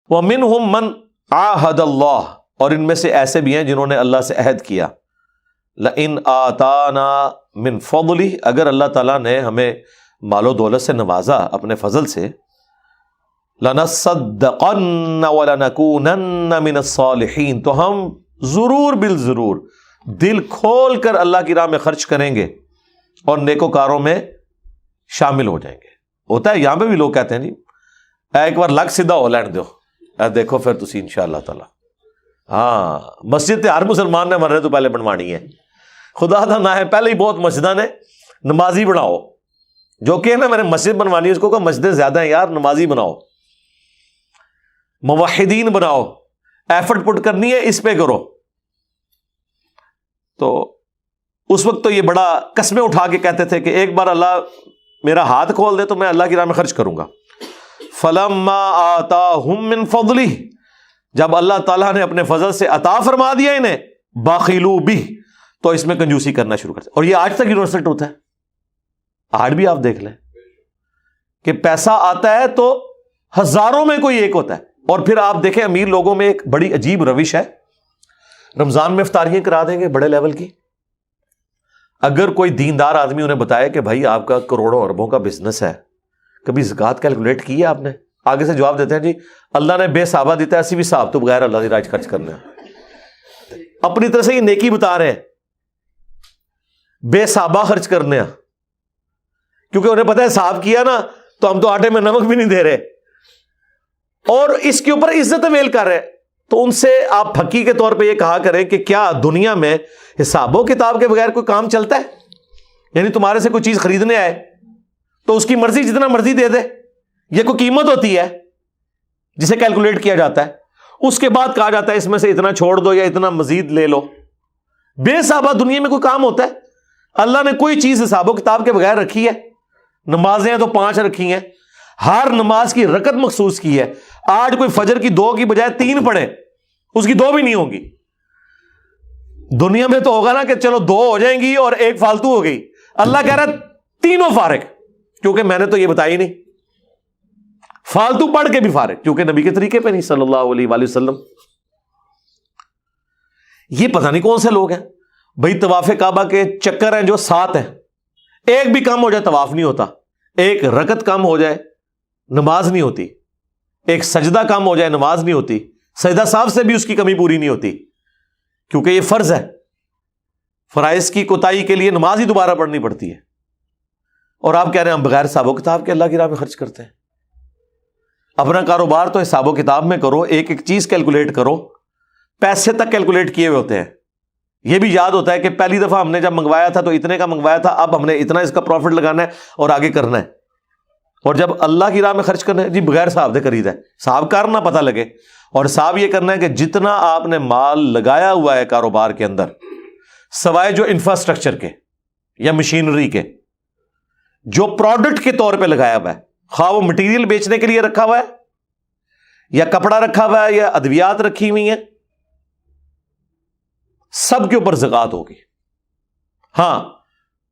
وَمِنْهُمْ مَنْ عَاهَدَ اللَّهَ، اور ان میں سے ایسے بھی ہیں جنہوں نے اللہ سے عہد کیا، لَإِنْ آتَانَا مِنْ فَضْلِهِ، اگر اللہ تعالیٰ نے ہمیں مال و دولت سے نوازا اپنے فضل سے، لَنَصَّدَّقَنَّ وَلَنَكُونَنَّ مِنَ الصَّالِحِينَ، تو ہم ضرور بالضرور دل کھول کر اللہ کی راہ میں خرچ کریں گے اور نیکوکاروں میں شامل ہو جائیں گے۔ ہوتا ہے یہاں پہ بھی لوگ کہتے ہیں جی ایک بار لگ سیدھا ہو لین دو، دیکھو پھر تسی انشاءاللہ تعالی، ہاں مسجد تے ہر مسلمان نے مرنے تو پہلے بنوانی ہے، خدا دا نہ ہے پہلے ہی بہت مسجداں نے نمازی بناؤ، جو کہ نا میں نے مسجد بنوانی ہے اس کو کہ مسجدیں زیادہ ہیں یار، نمازی بناؤ، موحدین بناؤ، ایفرٹ پٹ کرنی ہے اس پہ کرو۔ تو اس وقت تو یہ بڑا قسمیں اٹھا کے کہتے تھے کہ ایک بار اللہ میرا ہاتھ کھول دے تو میں اللہ کی راہ میں خرچ کروں گا۔ فَلَمَّا آتَاهُم مِّن فَضْلِهِ، جب اللہ تعالیٰ نے اپنے فضل سے عطا فرما دیا انہیں، بَخِلُوا بِهِ، تو اس میں کنجوسی کرنا شروع کرتے، اور یہ آج تک یونیورسل ہوتا ہے، آج بھی آپ دیکھ لیں کہ پیسہ آتا ہے تو ہزاروں میں کوئی ایک ہوتا ہے، اور پھر آپ دیکھیں امیر لوگوں میں ایک بڑی عجیب روش ہے، رمضان میں افطاریاں کرا دیں گے بڑے لیول کی، اگر کوئی دیندار آدمی انہیں بتائے کہ بھائی آپ کا کروڑوں اربوں کا بزنس ہے، کبھی زکوٰۃ کیلکولیٹ کی ہے آپ نے؟ آگے سے جواب دیتے ہیں جی اللہ نے بے حسابہ دیتا ہے، اسی بھی حساب تو بغیر اللہ کی راہ خرچ کرنا ہے، اپنی طرف سے یہ نیکی بتا رہے ہیں، بے حسابہ خرچ کرنے ہیں، کیونکہ انہیں پتہ ہے حساب کیا نا تو ہم تو آٹے میں نمک بھی نہیں دے رہے، اور اس کے اوپر عزت میل کر رہے ہیں۔ تو ان سے آپ پھکی کے طور پہ یہ کہا کریں کہ کیا دنیا میں حساب و کتاب کے بغیر کوئی کام چلتا ہے؟ یعنی تمہارے سے کوئی چیز خریدنے آئے تو اس کی مرضی جتنا مرضی دے دے، یہ کوئی قیمت ہوتی ہے جسے کیلکولیٹ کیا جاتا ہے، اس کے بعد کہا جاتا ہے اس میں سے اتنا چھوڑ دو یا اتنا مزید لے لو؟ بے حسابہ دنیا میں کوئی کام ہوتا ہے؟ اللہ نے کوئی چیز حساب و کتاب کے بغیر رکھی ہے؟ نمازیں تو 5 رکھی ہیں، ہر نماز کی رکعت مخصوص کی ہے، آج کوئی فجر کی 2 کی بجائے 3 پڑھے، اس کی 2 بھی نہیں ہوگی۔ دنیا میں تو ہوگا نا کہ چلو 2 ہو جائیں گی اور 1 فالتو ہو گئی، اللہ کہہ رہا ہے تینوں فارغ، کیونکہ میں نے تو یہ بتائی نہیں، فالتو پڑھ کے بھی فارغ، کیونکہ نبی کے طریقے پہ نہیں صلی اللہ علیہ وآلہ وسلم۔ یہ پتہ نہیں کون سے لوگ ہیں بھائی، طواف کعبہ کے چکر ہیں جو 7 ہیں، ایک بھی کم ہو جائے طواف نہیں ہوتا، ایک رکعت کم ہو جائے نماز نہیں ہوتی، ایک سجدہ کم ہو جائے نماز نہیں ہوتی، سجدہ صاحب سے بھی اس کی کمی پوری نہیں ہوتی، کیونکہ یہ فرض ہے، فرائض کی کوتاہی کے لیے نماز ہی دوبارہ پڑھنی پڑتی ہے، اور آپ کہہ رہے ہیں ہم بغیر حساب و کتاب کے اللہ کی راہ میں خرچ کرتے ہیں۔ اپنا کاروبار تو حساب و کتاب میں کرو، ایک ایک چیز کیلکولیٹ کرو، پیسے تک کیلکولیٹ کیے ہوئے ہوتے ہیں، یہ بھی یاد ہوتا ہے کہ پہلی دفعہ ہم نے جب منگوایا تھا تو اتنے کا منگوایا تھا، اب ہم نے اتنا اس کا پروفٹ لگانا ہے اور آگے کرنا ہے، اور جب اللہ کی راہ میں خرچ کرنا ہے جی بغیر حساب دے خرید ہے، حساب کرنا پتہ لگے، اور حساب یہ کرنا ہے کہ جتنا آپ نے مال لگایا ہوا ہے کاروبار کے اندر، سوائے جو انفراسٹرکچر کے یا مشینری کے، جو پروڈکٹ کے طور پہ لگایا ہوا ہے، خواہ وہ مٹیریل بیچنے کے لیے رکھا ہوا ہے یا کپڑا رکھا ہوا ہے یا ادویات رکھی ہوئی ہیں، سب کے اوپر زکوٰۃ ہوگی۔ ہاں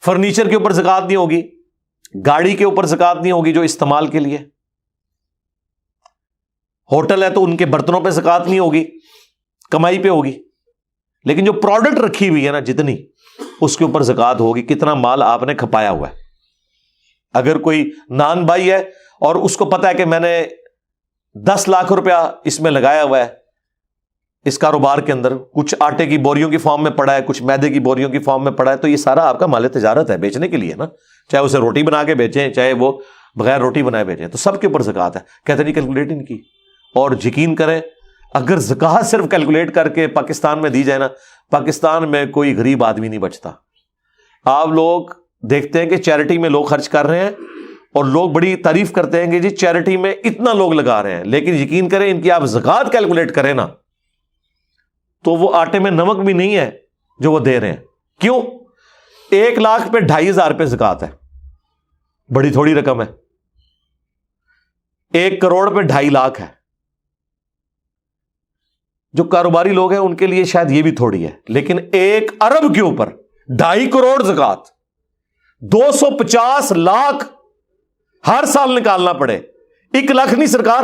فرنیچر کے اوپر زکوٰۃ نہیں ہوگی، گاڑی کے اوپر زکوٰۃ نہیں ہوگی جو استعمال کے لیے، ہوٹل ہے تو ان کے برتنوں پہ زکوٰۃ نہیں ہوگی، کمائی پہ ہوگی، لیکن جو پروڈکٹ رکھی ہوئی ہے نا جتنی، اس کے اوپر زکوٰۃ ہوگی، کتنا مال آپ نے کھپایا ہوا ہے۔ اگر کوئی نان بھائی ہے اور اس کو پتا ہے کہ میں نے 10 لاکھ روپیہ اس میں لگایا ہوا ہے، اس کاروبار کے اندر کچھ آٹے کی بوریوں کی فارم میں پڑا ہے، کچھ میدے کی بوریوں کی فارم میں پڑا ہے، تو یہ سارا آپ کا مال تجارت ہے، بیچنے کے لیے نا، چاہے اسے روٹی بنا کے بیچیں چاہے وہ بغیر روٹی بنائے بیچیں، تو سب کے اوپر زکوٰۃ ہے۔ کہتے نہیں کیلکولیٹ نہیں کی، اور یقین کریں اگر زکوٰۃ صرف کیلکولیٹ کر کے پاکستان میں دی جائے نا، پاکستان میں کوئی غریب آدمی نہیں بچتا۔ آپ لوگ دیکھتے ہیں کہ چیریٹی میں لوگ خرچ کر رہے ہیں اور لوگ بڑی تعریف کرتے ہیں کہ جی چیریٹی میں اتنا لوگ لگا رہے ہیں، لیکن یقین کریں ان کی آپ زکوٰۃ کیلکولیٹ کریں نا تو وہ آٹے میں نمک بھی نہیں ہے جو وہ دے رہے ہیں۔ کیوں؟ 1 لاکھ پہ 2500 پہ زکوٰۃ ہے، بڑی تھوڑی رقم ہے۔ 1 کروڑ پہ 2.5 لاکھ ہے، جو کاروباری لوگ ہیں ان کے لیے شاید یہ بھی تھوڑی ہے، لیکن 1 ارب کے اوپر 2.5 کروڑ زکوٰۃ، 250 لاکھ ہر سال نکالنا پڑے، 1 لاکھ نہیں سرکار،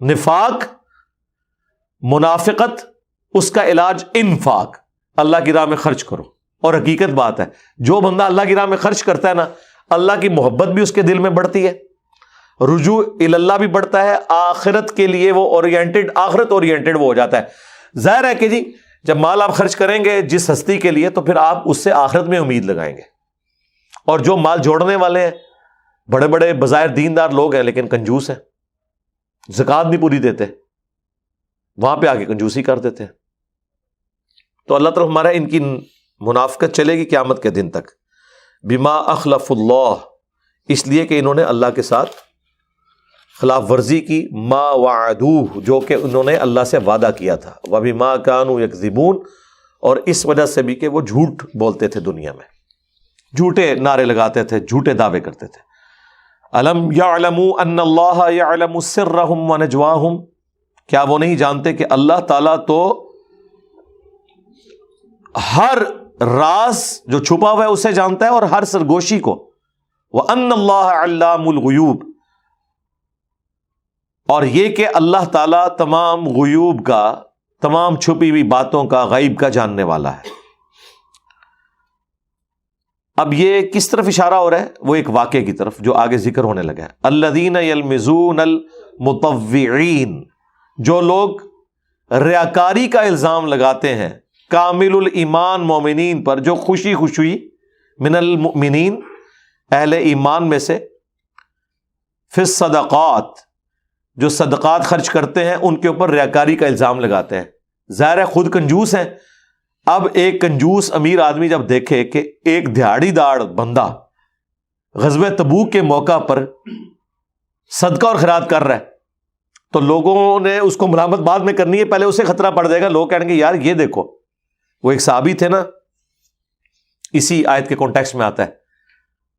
نفاق، منافقت، اس کا علاج انفاق، اللہ کی راہ میں خرچ کرو. اور حقیقت بات ہے جو بندہ اللہ کی راہ میں خرچ کرتا ہے نا، اللہ کی محبت بھی اس کے دل میں بڑھتی ہے، رجوع اللہ بھی بڑھتا ہے، آخرت کے لیے وہ آخرت اورینٹڈ وہ ہو جاتا ہے. ظاہر ہے کہ جی جب مال آپ خرچ کریں گے جس ہستی کے لیے تو پھر آپ اس سے آخرت میں امید لگائیں گے. اور جو مال جوڑنے والے ہیں بڑے بڑے بظاہر دیندار لوگ ہیں لیکن کنجوس ہیں، زکوٰۃ نہیں پوری دیتے، وہاں پہ آگے کنجوسی کر دیتے ہیں. تو اللہ تعالیٰ ہمارا ان کی منافقت چلے گی قیامت کے دن تک. بما اخلف اللہ، اس لیے کہ انہوں نے اللہ کے ساتھ خلاف ورزی کی، ما وعدوہ، جو کہ انہوں نے اللہ سے وعدہ کیا تھا، وبما کانوا یکذبون، اور اس وجہ سے بھی کہ وہ جھوٹ بولتے تھے، دنیا میں جھوٹے نعرے لگاتے تھے، جھوٹے دعوے کرتے تھے. الم یعلموا ان اللہ یعلم سرهم ونجواهم، کیا وہ نہیں جانتے کہ اللہ تعالیٰ تو ہر راز جو چھپا ہوا ہے اسے جانتا ہے اور ہر سرگوشی کو. وَأَنَّ اللَّهَ عَلَّامُ الْغُيُوبِ، اور یہ کہ اللہ تعالیٰ تمام غیوب کا، تمام چھپی ہوئی باتوں کا، غیب کا جاننے والا ہے. اب یہ کس طرف اشارہ ہو رہا ہے؟ وہ ایک واقعے کی طرف جو آگے ذکر ہونے لگا ہے. الذین یلمزون المطوعین، جو لوگ ریاکاری کا الزام لگاتے ہیں کامل الایمان مومنین پر، جو خوشی خوشی من المؤمنین اہل ایمان میں سے، فی الصدقات، جو صدقات خرچ کرتے ہیں ان کے اوپر ریاکاری کا الزام لگاتے ہیں. ظاہر ہے خود کنجوس ہیں. اب ایک کنجوس امیر آدمی جب دیکھے کہ ایک دہاڑی داڑ بندہ غزوہ تبوک کے موقع پر صدقہ اور خیرات کر رہا ہے تو لوگوں نے اس کو ملامت بعد میں کرنی ہے، پہلے اسے خطرہ پڑ جائے گا. لوگ کہیں گے یار یہ دیکھو، وہ ایک صحابی تھے نا، اسی آیت کے کانٹیکسٹ میں آتا ہے،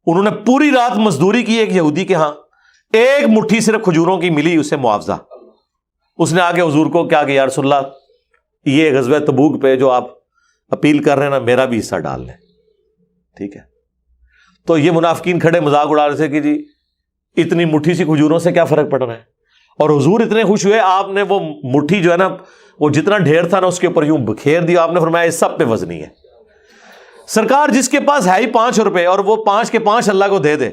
انہوں نے پوری رات مزدوری کی ایک یہودی کے ہاں، ایک مٹھی صرف کھجوروں کی ملی اسے معاوضہ. اس نے آگے حضور کو کیا کہ یا رسول اللہ، یہ غزوہ تبوک پہ جو آپ اپیل کر رہے ہیں نا، میرا بھی حصہ ڈال لیں. ٹھیک ہے. تو یہ منافقین کھڑے مذاق اڑا رہے تھے کہ جی اتنی مٹھی سی کھجوروں سے کیا فرق پڑ رہا ہے. اور حضور اتنے خوش ہوئے، آپ نے وہ مٹھی جو ہے نا، وہ جتنا ڈھیر تھا نا اس کے اوپر یوں بکھیر دیا. آپ نے فرمایا اس سب پہ وزنی ہے. سرکار جس کے پاس ہے ہی 5 روپے اور وہ 5 کے 5 اللہ کو دے دے،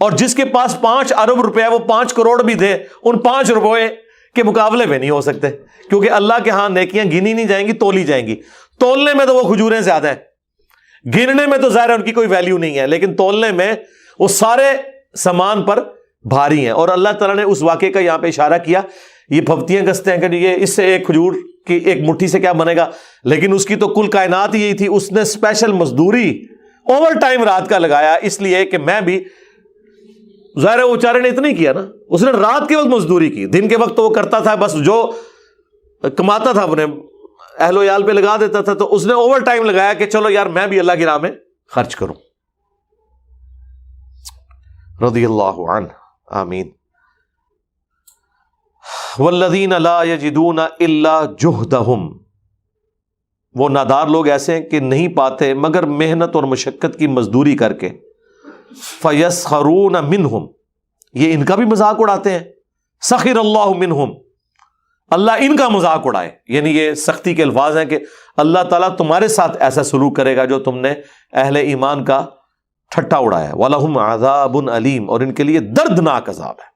اور جس کے پاس 5 ارب روپے ہے وہ 5 کروڑ بھی دے، ان 5 روپے کے مقابلے میں نہیں ہو سکتے، کیونکہ اللہ کے ہاں نیکیاں گنی نہیں جائیں گی، تولی جائیں گی. تولنے میں تو وہ کھجوریں زیادہ ہیں، گننے میں تو ظاہر ان کی کوئی ویلیو نہیں ہے، لیکن تولنے میں وہ سارے سامان پر بھاری ہیں. اور اللہ تعالیٰ نے اس واقعے کا یہاں پہ اشارہ کیا. یہ پھپتیاں کستے ہیں کہ یہ اس سے ایک کھجور کی ایک مٹھی سے کیا بنے گا، لیکن اس کی تو کل کائنات یہی تھی. اس نے اسپیشل مزدوری اوور ٹائم رات کا لگایا، اس لیے کہ میں بھی، ظاہر ہے وہ بیچارے نے اتنا ہی کیا نا، اس نے رات کے وقت مزدوری کی، دن کے وقت تو وہ کرتا تھا بس جو کماتا تھا اپنے اہل و عیال پہ لگا دیتا تھا. تو اس نے اوور ٹائم لگایا کہ چلو یار میں بھی اللہ کی راہ میں خرچ کروں. رضی اللہ عنہ. آمین. والذین لا یجدون الا جہدہم، وہ نادار لوگ ایسے ہیں کہ نہیں پاتے مگر محنت اور مشقت کی مزدوری کر کے. فیسخرون منہم، یہ ان کا بھی مذاق اڑاتے ہیں. سخر اللہ منہم، اللہ ان کا مذاق اڑائے. یعنی یہ سختی کے الفاظ ہیں کہ اللہ تعالیٰ تمہارے ساتھ ایسا سلوک کرے گا جو تم نے اہل ایمان کا ٹھٹا اڑایا. وَلَهُمْ عَذَابٌ عَلِيمٌ، اور ان کے لیے دردناک عذاب ہے.